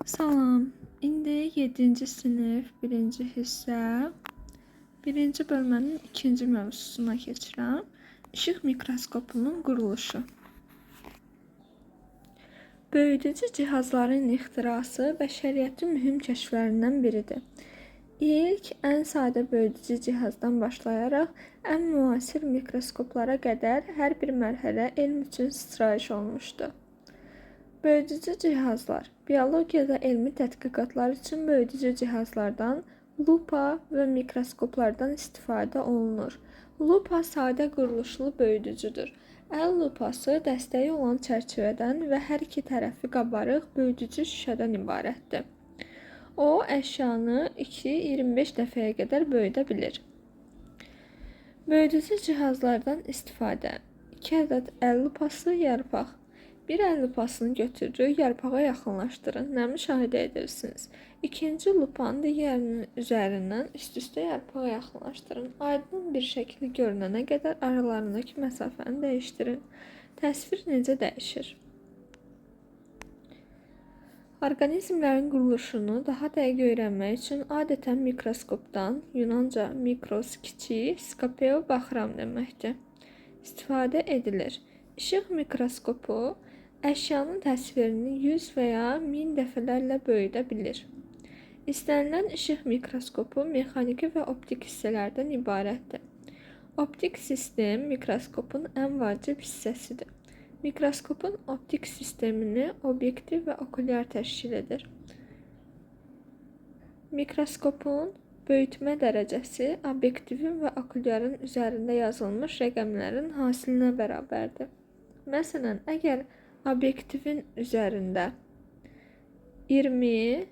Salam. İndi 7-ci sinif 1-ci hissə 1-ci bölmənin 2-ci mövzusuna keçirəm. İşıq mikroskopunun quruluşu. Böyüdücü cihazların ixtirası bəşəriyyətin mühüm kəşflərindən biridir. İlk ən sadə böyüdücü cihazdan başlayaraq ən müasir mikroskoplara qədər hər bir mərhələ elm üçün sitayiş olmuşdu. Böyüdücü cihazlar. Biologiyada elmi tədqiqatlar üçün böyüdücü cihazlardan, lupa və mikroskoplardan istifadə olunur. Lupa sadə quruluşlu böyüdücüdür. Əl lupası dəstəyi olan çərçivədən və hər iki tərəfi qabarıq böyüdücü şüşədən ibarətdir. O, əşyanı 2-25 dəfəyə qədər böyüdə bilir. Böyüdücü cihazlardan istifadə. 2 ədəd əl lupası, yarpaq. Bir əl lupasını götürürük, yarpağa yaxınlaşdırın. Nə müşahidə edirsiniz? İkinci lupanı digərinin üzərindən üst-üstə yarpağa yaxınlaşdırın. Aydın bir şəkildə görünənə qədər aralarındakı məsafəni dəyişdirin. Təsvir necə dəyişir? Orqanizmlərin quruluşunu daha dəqiq öyrənmək üçün adətən mikroskopdan, Yunanca mikros kiçik, skopeo baxıram deməkdir, istifadə edilir. İşıq mikroskopu əşyanın təsvirini 100 və ya 1000 dəfələrlə böyüdə bilir. İstənilən işıq mikroskopu mexaniki və optik hissələrdən ibarətdir. Optik sistem mikroskopun ən vacib hissəsidir. Mikroskopun optik sistemini obyektiv və okulyar təşkil edir. Mikroskopun böyütmə dərəcəsi obyektivin və okulyarın üzərində yazılmış rəqəmlərin hasilinə bərabərdir. Məsələn, əgər obyektivin üzərində 20,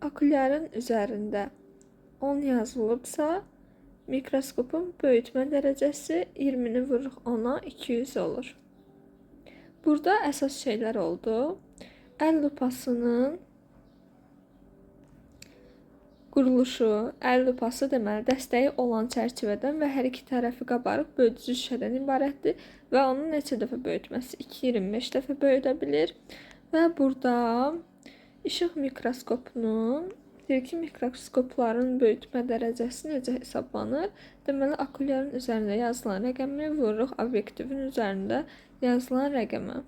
okulyarın üzərində 10 yazılıbsa, mikroskopun böyütmə dərəcəsi 20-ni vururuq 10-a 200 olur. Burada əsas şeylər oldu. Əl lupasının quruluşu, əl lupası deməli dəstəyi olan çərçivədən və hər iki tərəfi qabarıq böyüdücü şüşədən ibarətdir və onun neçə dəfə böyütməsi 2-25 dəfə böyüdə bilir. Və burada işıq mikroskopunun ilk mikroskopların böyütmə dərəcəsi necə hesablanır? Deməli, okulyarın üzərində yazılan rəqəmi vururuq obyektivin üzərində yazılan rəqəmə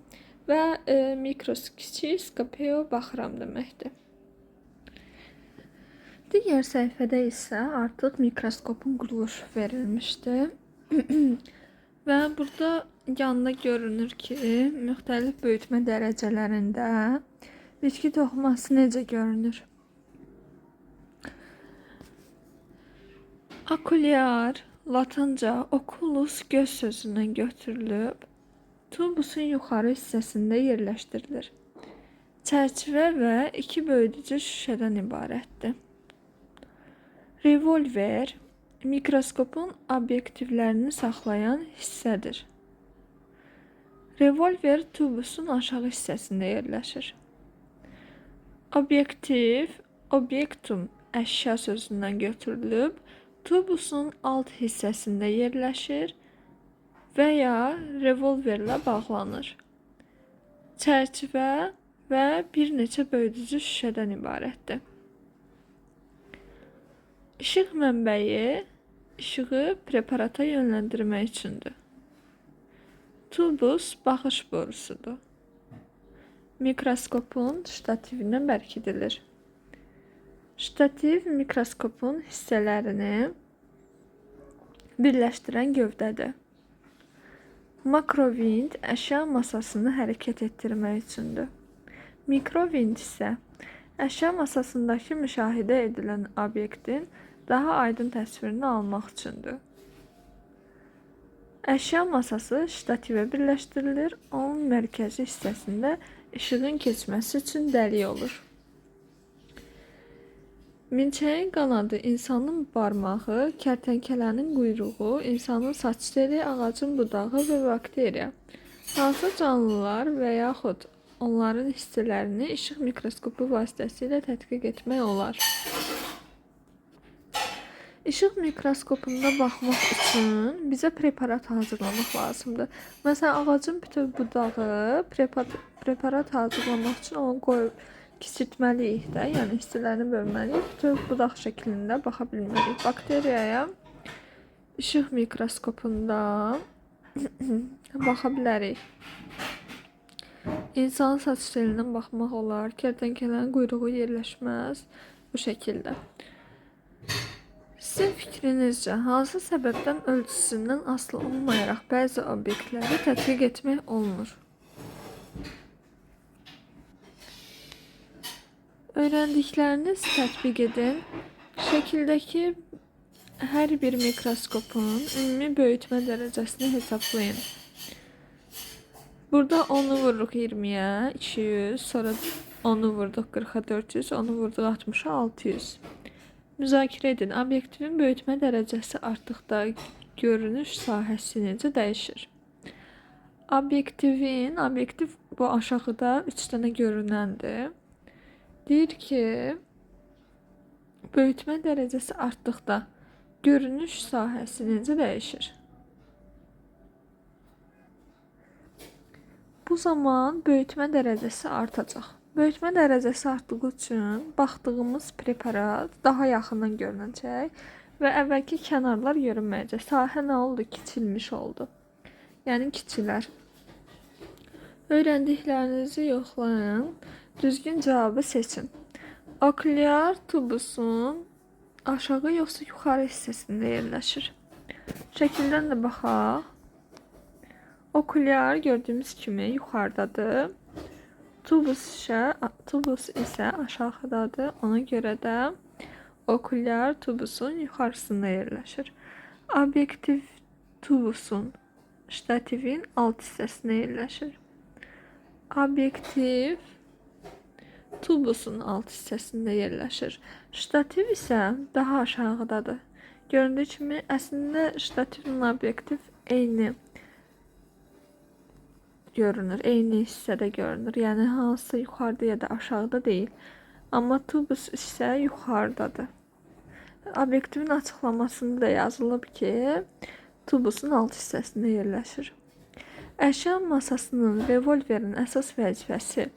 və mikros kiçik, skopeo baxıram deməkdir. Digər səhifədə isə artıq mikroskopun quruluşu verilmişdir. Və burada yanında görünür ki, müxtəlif böyütmə dərəcələrində bitki toxuması necə görünür? Okulyar, latinca oculus göz sözündən götürülüb, tubusun yuxarı hissəsində yerləşdirilir. Çərçivə və 2 böyüdücü şüşədən ibarətdir. Revolver mikroskopun obyektivlərini saxlayan hissədir. Revolver tubusun aşağı hissəsində yerləşir. Obyektiv, obyektum əşya sözündən götürülüb, tubusun alt hissəsində yerləşir və ya revolverlə bağlanır. Çərçivə və bir neçə böyüdücü şüşədən ibarətdir. İşıq mənbəyi işığı preparata yönləndirmək üçündür. Tubus baxış borusudur. Mikroskopun ştativinə bərkidilir. Ştativ mikroskopun hissələrini birləşdirən gövdədir. Makrovind əşya masasını hərəkət etdirmək üçündür. Mikrovind isə əşya masasındakı müşahidə edilən obyektin daha aydın təsvirini almaq üçündür. Əşya masası ştativə birləşdirilir, onun mərkəzi hissəsində işığın keçməsi üçün dəlik olur. Milçəyin qanadı, insanın barmağı, kərtənkələnin quyruğu, insanın saç teli, ağacın budağı və bakteriya. Hansı canlılar və yaxud onların hissələrini işıq mikroskopu vasitəsilə tədqiq etmək olar? İşıq mikroskopunda baxmaq üçün bizə preparat hazırlamaq lazımdır. Məsələn, ağacın bütöv budağı preparat hazırlamaq üçün onu qoyub kiçiltməliyik də, yəni hissələrini bölməliyik. Bütöv budaq şəklində baxa bilmərik. Bakteriyaya işıq mikroskopunda baxa bilərik. İnsanın saç telindən baxmaq olar. Kərtənkələnin quyruğu yerləşməz bu şəkildə. Sizin fikrinizcə hansı səbəbdən ölçüsündən asılı olmayaraq bəzi obyektləri tədqiq etmək olunur? Öyrəndikləriniz tətbiq edin. Şəkildəki hər bir mikroskopun ümumi böyütmə dərəcəsini hesablayın. Burada 10'u vururuq 20'yə, 200, sonra 10'u vurduq 40'a 400, 10'u vurduq 60'a 600. Müzakirə edin. Obyektivin böyütmə dərəcəsi artdıqda görünüş sahəsi necə dəyişir? Obyektiv bu aşağıda 3 dənə görünəndir. Deyir ki, böyütmə dərəcəsi artdıqda görünüş sahəsi necə dəyişir? Bu zaman böyütmə dərəcəsi artacaq. Böyütmə dərəcəsi artdığı üçün baxdığımız preparat daha yaxından görünəcək və əvvəlki kənarlar görünməyəcək. Sahə nə oldu? Kiçilmiş oldu. Yəni kiçilər. Öyrəndiklərinizi yoxlayın. Düzgün cavabı seçin. Okulyar tubusun aşağı yoxsa yuxarı hissəsində yerləşir? Şəkildən də baxaq. Okulyar gördüyümüz kimi yuxarıdadır. Tubus isə aşağıdadır. Ona görə də okulyar tubusun yuxarısında yerləşir. Obyektiv tubusun ştativin alt hissəsində yerləşir. Obyektiv tubusun alt hissəsində yerləşir. Ştativ isə daha aşağıdadır. Göründüyü kimi əslində ştativlə obyektiv eyni görünür, eyni hissədə görünür. Yəni hansı yuxarıda ya da aşağıda deyil. Amma tubus isə yuxarıdadır. Obyektivin açıqlamasında da yazılıb ki, tubusun alt hissəsində yerləşir. Əşya masasının revolverin əsas vəzifəsi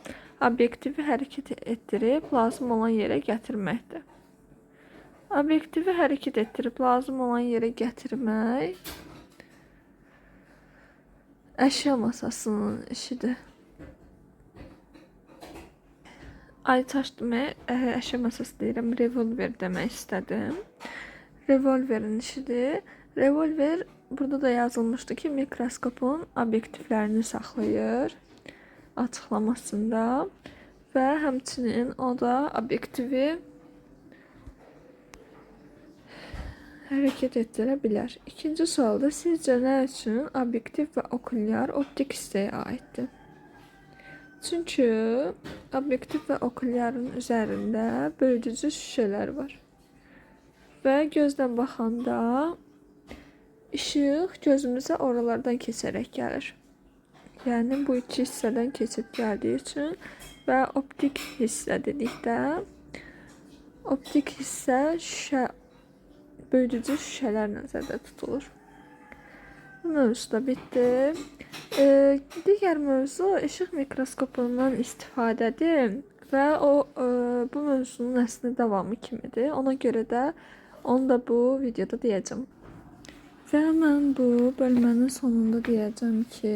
obyektivi hərəkət etdirib lazım olan yerə gətirməkdir. Obyektivi hərəkət etdirib lazım olan yerə gətirmək əşya masasının işidir. Əşya masası deyirəm, revolver demək istədim. Revolverin işidir. Revolver burada da yazılmışdı ki, mikroskopun obyektivlərini saxlayır açıqlamasında və həmçinin o da obyektivi hərəkət etdirə bilər. İkinci sualda sizcə nə üçün obyektiv və okulyar optik hissəyə aiddir? Çünki obyektiv və okulyarın üzərində bölgücü şüşələr var və gözdən baxanda işıq gözümüzə oralardan keçərək gəlir. Yəni bu iki hissədən keçib gəldiyi üçün və optik hissə dedikdə optik hissə bölgücü şüşələr nəzərdə tutulur. Bu mövzu da bitdi. Digər mövzu işıq mikroskopundan istifadədir və bu mövzunun əslində davamı kimidir. Ona görə də onu da bu videoda deyəcəm. Və mən bu bölmənin sonunda deyəcəm ki,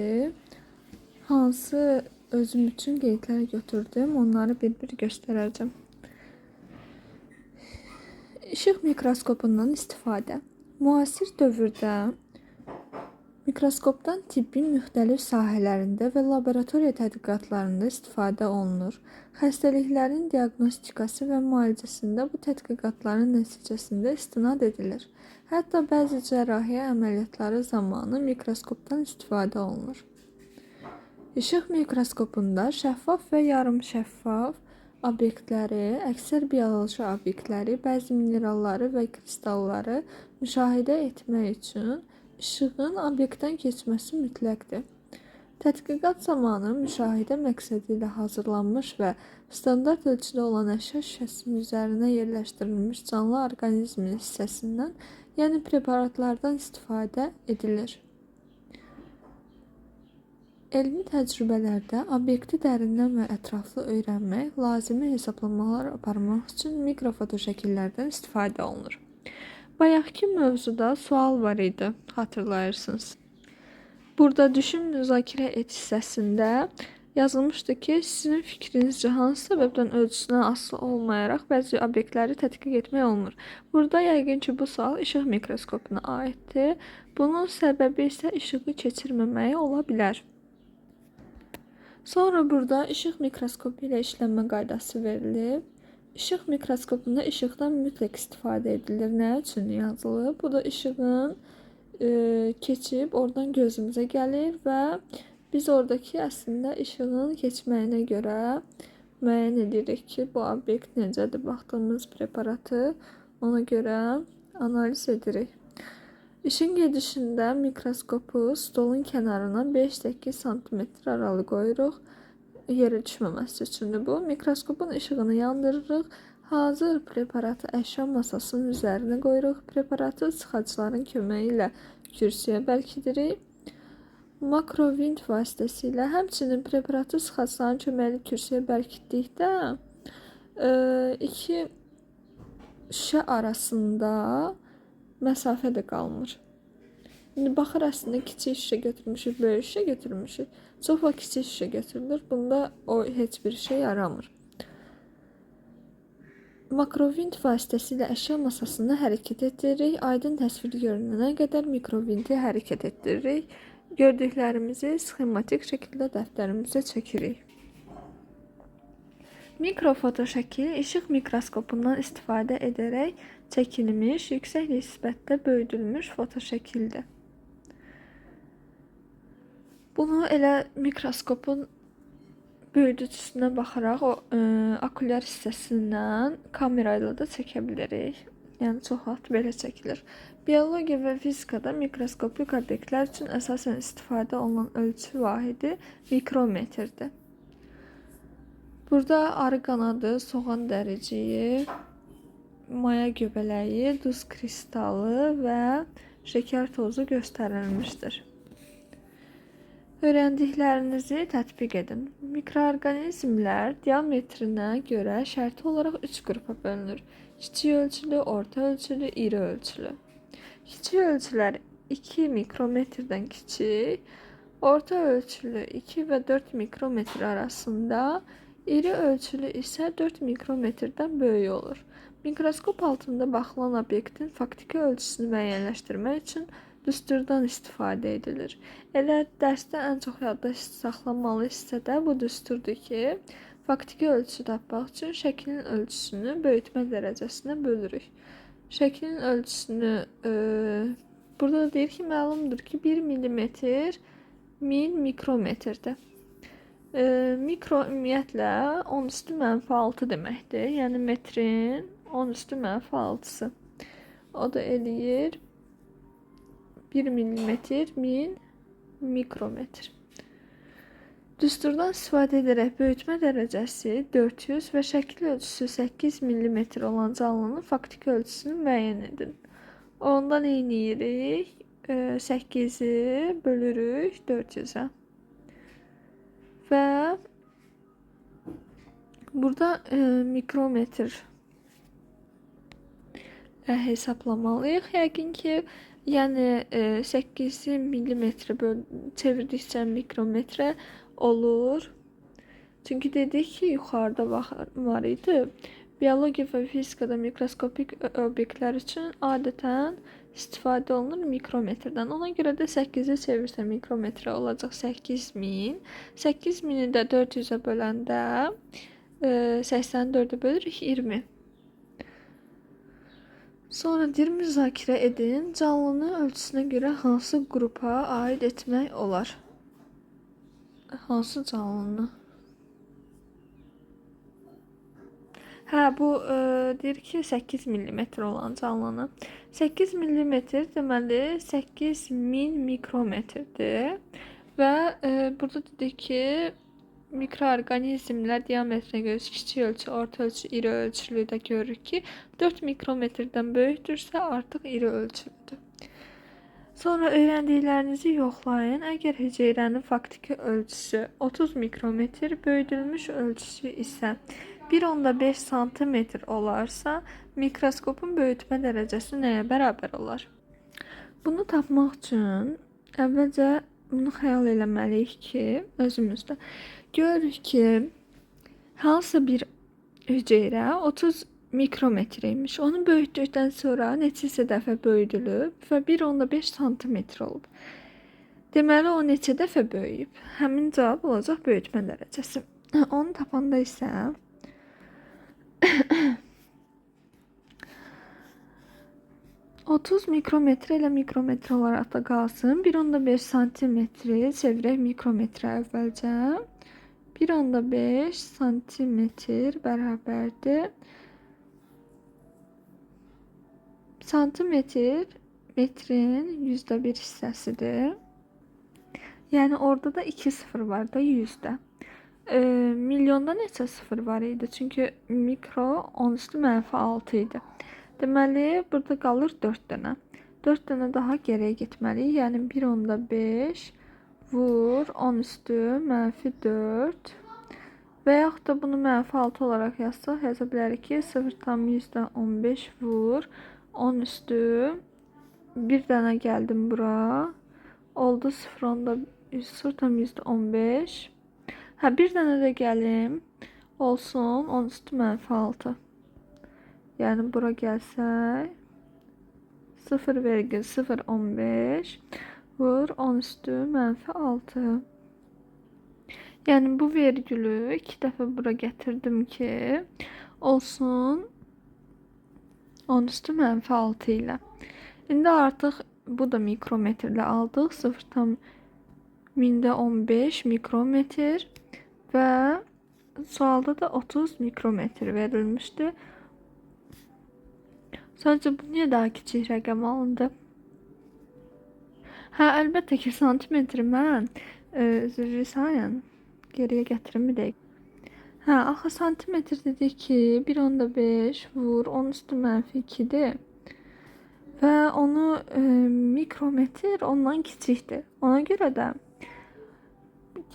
hansı özüm üçün qeydlər götürdüm, onları bir-bir göstərəcəm. İşıq mikroskopundan istifadə. Müasir dövrdə mikroskopdan tibbin müxtəlif sahələrində və laboratoriya tədqiqatlarında istifadə olunur. Xəstəliklərin diaqnostikası və müalicəsində bu tədqiqatların nəticəsində istinad edilir. Hətta bəzi cərrahiyyə əməliyyatları zamanı mikroskopdan istifadə olunur. İşıq mikroskopunda şəffaf və yarım şəffaf obyektləri, əksər bioloji obyektləri, bəzi mineralları və kristalları müşahidə etmək üçün işığın obyektdən keçməsi mütləqdir. Tədqiqat zamanı müşahidə məqsədi ilə hazırlanmış və standart ölçüdə olan əşya şüşəsinin üzərinə yerləşdirilmiş canlı orqanizmin hissəsindən, yəni preparatlardan istifadə edilir. Elmi təcrübələrdə obyekti dərindən və ətraflı öyrənmək, lazımi hesablamalar aparmaq üçün mikrofoto şəkillərdən istifadə olunur. Bayaqki mövzuda sual var idi, hatırlayırsınız. Burada düşün müzakirə et hissəsində yazılmışdı ki, sizin fikrinizcə hansı səbəbdən ölçüsünə asılı olmayaraq bəzi obyektləri tədqiq etmək olmur. Burada yəqin ki, bu sual işıq mikroskopuna aiddir. Bunun səbəbi isə işığı keçirməməyi ola bilər. Sonra burada işıq mikroskopu ilə işlənmə qaydası verilib. İşıq mikroskopunda işıqdan mütləq istifadə edilir. Nə üçün yazılıb? Bu da işığın keçib oradan gözümüzə gəlir və biz oradakı əslində işığın keçməyinə görə müəyyən edirik ki, bu obyekt necədir? Baxdığımız preparatı ona görə analiz edirik. İşin gedişində mikroskopu stolun kənarına 5-8 sm aralı qoyuruq. Yerə düşməməsi üçündür bu. Mikroskopun işığını yandırırıq. Hazır preparatı əşya masasının üzərinə qoyuruq. Preparatı sıxacların köməyi ilə kürsüyə bərkidirik. Makrovind vasitəsilə həmçinin preparatı sıxacların köməyi ilə kürsüyə bərkitdikdə iki şüşə arasında məsafə də qalmır. İndi baxır, əslində kiçik şüşə götürmüşük, böyük şüşə götürmüşük. Çox vaxt kiçik şüşə götürülür. Bunda o heç bir şey yaramır. Makrovind vasitəsilə əşya masasında hərəkət etdiririk. Aydın təsvir görünənə qədər mikrovindi hərəkət etdiririk. Gördüklərimizi sxematik şəkildə dəftərimizə çəkirik. Mikrofoto şəkil işıq mikroskopundan istifadə edərək çəkilmiş, yüksək nisbətdə böyüdülmüş foto şəkildir. Bunu elə mikroskopun böyüdücüsünə baxaraq o okulyar hissəsindən kamera ilə də çəkə bilərik. Yəni çox vaxt belə çəkilir. Biologiya və fizikada mikroskopik obyektlər üçün əsasən istifadə olunan ölçü vahidi mikrometrdir. Burada arı qanadı, soğan dəriciyi, maya göbələyi, duz kristalı və şəkər tozu göstərilmişdir. Öyrəndiklərinizi tətbiq edin. Mikroorqanizmlər diametrinə görə şərti olaraq 3 qrupa bölünür. Kiçik ölçülü, orta ölçülü, iri ölçülü. Kiçik ölçülər 2 mikrometrdən kiçik, orta ölçülü 2 və 4 mikrometr arasında, iri ölçülü isə 4 mikrometrdən böyük olur. Mikroskop altında baxılan obyektin faktiki ölçüsünü müəyyənləşdirmək üçün düsturdan istifadə edilir. Elə dərsdə ən çox yadda saxlanmalı hissədə bu düsturdur ki, faktiki ölçü tapmaq üçün şəklin ölçüsünü böyütmə dərəcəsinə bölürük. Şəklin ölçüsünü burada da deyir ki, məlumdur ki, 1 millimetr 1000 mikrometrdir. Mikro ümumiyyətlə 10 üstü -6 deməkdir. Yəni metrin 10 üstü -6-sı. O da eləyir 1 millimetr 1000 mikrometr. Düsturdan istifadə edərək böyütmə dərəcəsi 400 və şəkil ölçüsü 8 millimetr olan canlının faktiki ölçüsünü müəyyən edin. Ondan eyniyirik 8-i bölürük 400-ə. Və burada mikrometr hesablamalıyıq. Yəqin ki, yəni 8-i millimetrə çevirdikcə mikrometrə olur. Çünki dedik ki, yuxarıda var idi. Biologiya və fizikada mikroskopik obyektlər üçün adətən istifadə olunur mikrometrdən. Ona görə də 8-i çevirsə mikrometrə olacaq 8000. 8000-i də 400-ə böləndə 84-ə bölürük 20. Sonra deyir, müzakirə edin. Canlını ölçüsünə görə hansı qrupa aid etmək olar? Hansı canlını? Bu deyir ki, 8 millimetr olan canlını. 8 millimetr deməli 8000 mikrometrdir. Və burada dedik ki, mikroorqanizmlər diametrinə görə kiçik ölçü, orta ölçü, iri ölçülü də görürük ki, 4 mikrometrdən böyükdürsə artıq iri ölçülüdür. Sonra öyrəndiklərinizi yoxlayın. Əgər hüceyrənin faktiki ölçüsü 30 mikrometr, böyüdülmüş ölçüsü isə 1,5 santimetr olarsa, mikroskopun böyütmə dərəcəsi nəyə bərabər olar? Bunu tapmaq üçün əvvəlcə bunu xəyal eləməliyik ki, özümüzdə görürük ki, hansı bir hüceyrə 30 mikrometr imiş. Onu böyütdükdən sonra neçəsə dəfə böyüdülüb və 1,5 santimetr olub. Deməli, o neçə dəfə böyüyüb? Həmin cavab olacaq böyütmə dərəcəsi. Onu tapanda isə 30 mikrometre ilə mikrometre olaraq da qalsın. 1,5 santimetri çevirək mikrometrə əvvəlcə. 1,5 santimetr bərabərdir. Santimetr metrin %1 hissəsidir. Yəni orada da 2 sıfır var da 100-də. Milyonda neçə sıfır var idi? Çünki mikro 10 üstü -6 idi. Deməli, burada qalır 4 dənə. 4 dənə daha geriyə getməliyik. Yəni 1,5 vur 10 üstü -4 və yaxud da bunu -6 olaraq yazsaq, yaza bilərik ki, 0,15 vur 10 üstü bir dənə gəldim bura. Oldu 0,15. Bir dənə də gəlim. Olsun 10 üstü -6. Yəni bura gəlsək 0,015 vur 10 üstü -6. Yəni bu vergülü 2 dəfə bura gətirdim ki, olsun 10 üstü -6 ilə. İndi artıq bu da mikrometrlə aldıq. 0,15 mikrometr və sualda da 30 mikrometr verilmişdi. Sadəcə bu niyə daha kiçik rəqəm alındı? Əlbəttə ki, santimetri mən üzrlü sayın geriyə gətirim bir dəqiqə. Axı santimetr dedik ki, 1,5 vur 10 üstü -2-dir. Və onu mikrometr ondan kiçikdir. Ona görə də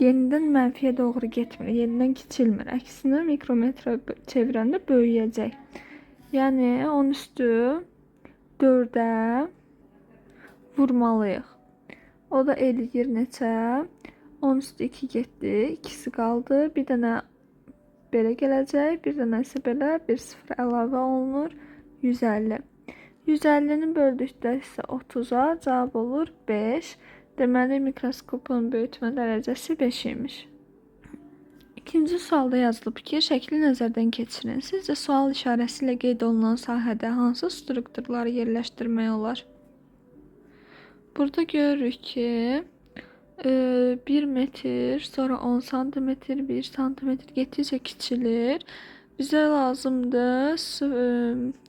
yenidən mənfiyə doğru getmir, yenidən kiçilmir. Əksinə mikrometrə çevirəndə böyüyəcək. Yəni 10 üstü 4-ə vurmalıyıq. O da eləyir neçə? 10 üstü 2 getdi, ikisi qaldı. Bir dənə belə gələcək, bir dənə isə belə, bir sıfır əlavə olunur. 150. 150-ni böldükdə isə 30-a cavab olur 5. Deməli, mikroskopun böyütmə dərəcəsi 5 imiş. İkinci sualda yazılıb ki, şəkli nəzərdən keçirin. Sizcə sual işarəsi ilə qeyd olunan sahədə hansı strukturları yerləşdirmək olar? Burada görürük ki, 1 metr, sonra 10 santimetr, 1 santimetr getdikcə kiçilir. Bizə lazımdır,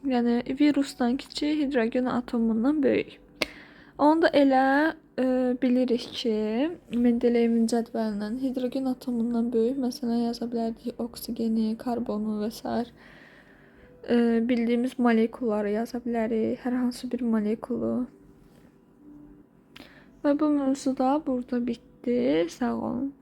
yəni virusdan kiçik, hidrogen atomundan böyük. Onu da elə bilirik ki, Mendeleyevin cədvəlindən hidrogen atomundan böyük, məsələn yaza bilərdik oksigeni, karbonu və s. Bildiyimiz molekulları yaza bilərik, hər hansı bir molekulu. Və bu mövzu da burada bitdi. Sağ olun.